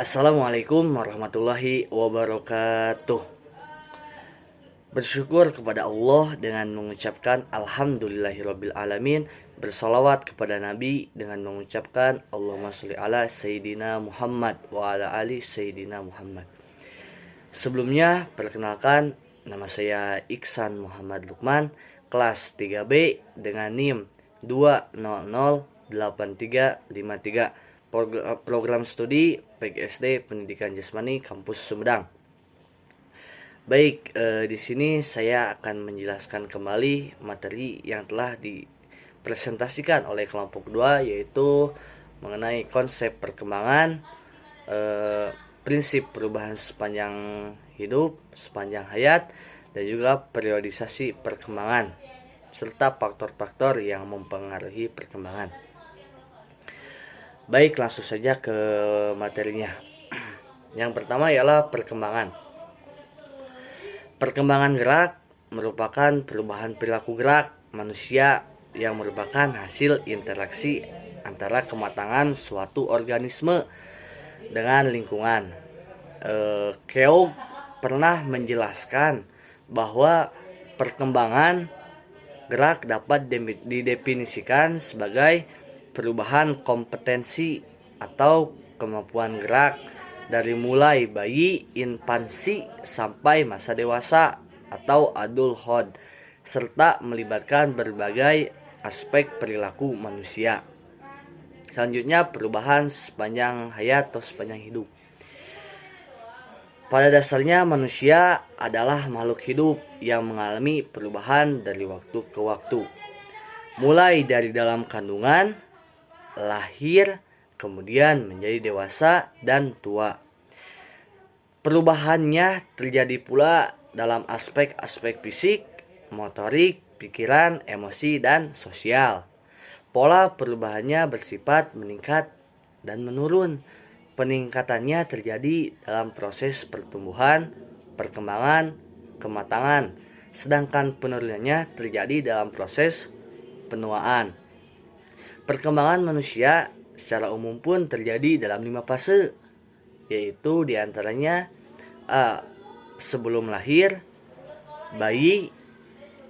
Assalamualaikum warahmatullahi wabarakatuh. Bersyukur kepada Allah dengan mengucapkan Alhamdulillahirabbil alamin. Bersalawat kepada Nabi dengan mengucapkan Allahumma sholli ala Sayyidina Muhammad wa ala ali Sayyidina Muhammad. Sebelumnya, perkenalkan, nama saya Iksan Muhammad Lukman, kelas 3B dengan NIM 2008353, program studi PGSD Pendidikan Jasmani Kampus Sumedang. Baik, di sini saya akan menjelaskan kembali materi yang telah dipresentasikan oleh kelompok 2, yaitu mengenai konsep perkembangan, prinsip perubahan sepanjang hidup, sepanjang hayat, dan juga periodisasi perkembangan, serta faktor-faktor yang mempengaruhi perkembangan. Baik, langsung saja ke materinya. Yang pertama ialah perkembangan. Perkembangan gerak merupakan perubahan perilaku gerak manusia yang merupakan hasil interaksi antara kematangan suatu organisme dengan lingkungan. Keogh pernah menjelaskan bahwa perkembangan gerak dapat didefinisikan sebagai perubahan kompetensi atau kemampuan gerak dari mulai bayi, infansi, sampai masa dewasa atau adulthood, serta melibatkan berbagai aspek perilaku manusia. Selanjutnya, perubahan sepanjang hayat atau sepanjang hidup. Pada dasarnya, manusia adalah makhluk hidup yang mengalami perubahan dari waktu ke waktu, mulai dari dalam kandungan, lahir, kemudian menjadi dewasa dan tua. Perubahannya terjadi pula dalam aspek-aspek fisik, motorik, pikiran, emosi, dan sosial. Pola perubahannya bersifat meningkat dan menurun. Peningkatannya terjadi dalam proses pertumbuhan, perkembangan, kematangan, sedangkan penurunannya terjadi dalam proses penuaan. Perkembangan manusia secara umum pun terjadi dalam 5 fase, yaitu diantaranya sebelum lahir, bayi,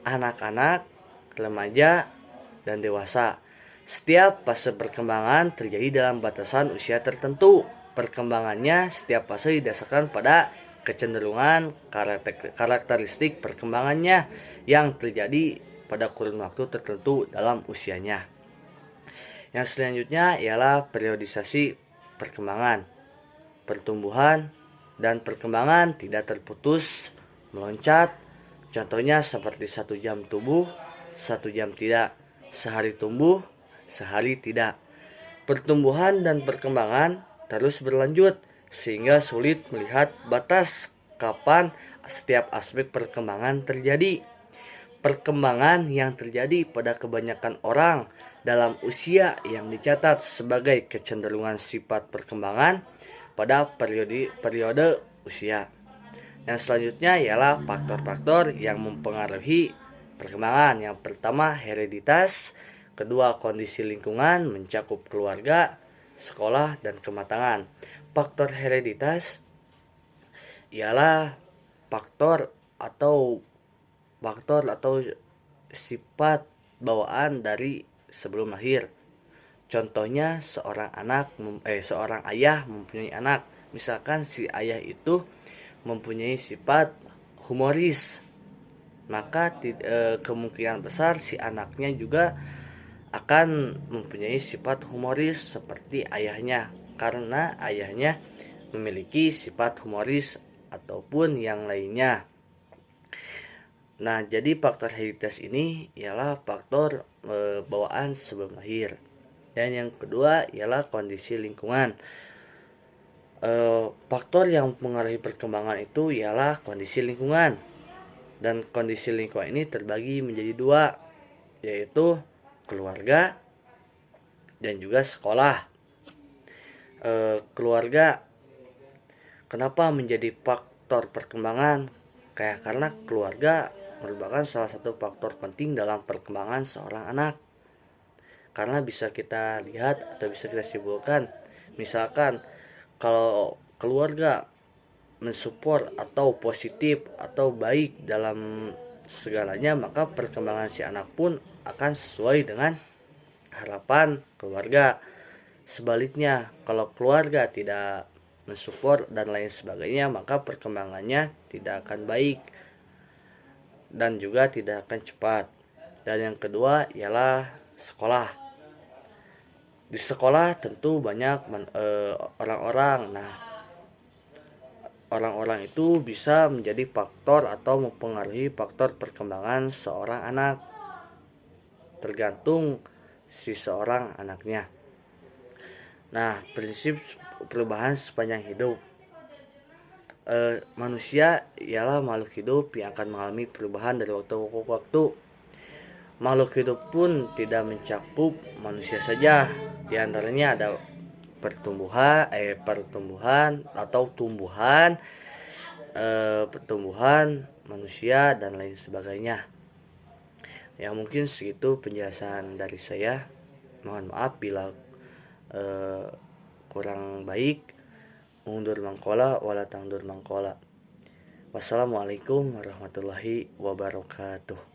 anak-anak, remaja, dan dewasa. Setiap fase perkembangan terjadi dalam batasan usia tertentu. Perkembangannya setiap fase didasarkan pada kecenderungan karakteristik perkembangannya yang terjadi pada kurun waktu tertentu dalam usianya. Yang selanjutnya ialah periodisasi perkembangan. Pertumbuhan dan perkembangan tidak terputus, meloncat. Contohnya seperti 1 jam tumbuh, 1 jam tidak, sehari tumbuh, sehari tidak. Pertumbuhan dan perkembangan terus berlanjut sehingga sulit melihat batas kapan setiap aspek perkembangan terjadi. Perkembangan yang terjadi pada kebanyakan orang dalam usia yang dicatat sebagai kecenderungan sifat perkembangan pada periode usia. Yang selanjutnya ialah faktor-faktor yang mempengaruhi perkembangan. Yang pertama, hereditas. Kedua, kondisi lingkungan mencakup keluarga, sekolah, dan kematangan. Faktor hereditas ialah faktor atau sifat bawaan dari sebelum lahir. Contohnya seorang ayah mempunyai anak. Misalkan si ayah itu mempunyai sifat humoris, maka kemungkinan besar si anaknya juga akan mempunyai sifat humoris seperti ayahnya, karena ayahnya memiliki sifat humoris ataupun yang lainnya. Nah, jadi faktor hereditas ini ialah faktor bawaan sebelum lahir. Dan yang kedua ialah kondisi lingkungan. Faktor yang mempengaruhi perkembangan itu ialah kondisi lingkungan. Dan kondisi lingkungan ini terbagi menjadi 2, yaitu keluarga dan juga sekolah. Keluarga kenapa menjadi faktor perkembangan? Karena keluarga merupakan salah satu faktor penting dalam perkembangan seorang anak. Karena bisa kita lihat atau bisa kita simpulkan, misalkan kalau keluarga mensupport atau positif atau baik dalam segalanya, maka perkembangan si anak pun akan sesuai dengan harapan keluarga. Sebaliknya, kalau keluarga tidak mensupport dan lain sebagainya, maka perkembangannya tidak akan baik dan juga tidak akan cepat. Dan yang kedua ialah sekolah. Di sekolah tentu banyak orang-orang. Nah, orang-orang itu bisa menjadi faktor atau mempengaruhi faktor perkembangan seorang anak, tergantung si seorang anaknya. Nah, prinsip perubahan sepanjang hidup. Manusia ialah makhluk hidup yang akan mengalami perubahan dari waktu ke waktu. Makhluk hidup pun tidak mencakup manusia saja. Di antaranya ada pertumbuhan atau tumbuhan, pertumbuhan manusia dan lain sebagainya. Ya, mungkin segitu penjelasan dari saya. Mohon maaf bila kurang baik. Undur mangkola wala tangdur mangkola. Wassalamualaikum warahmatullahi wabarakatuh.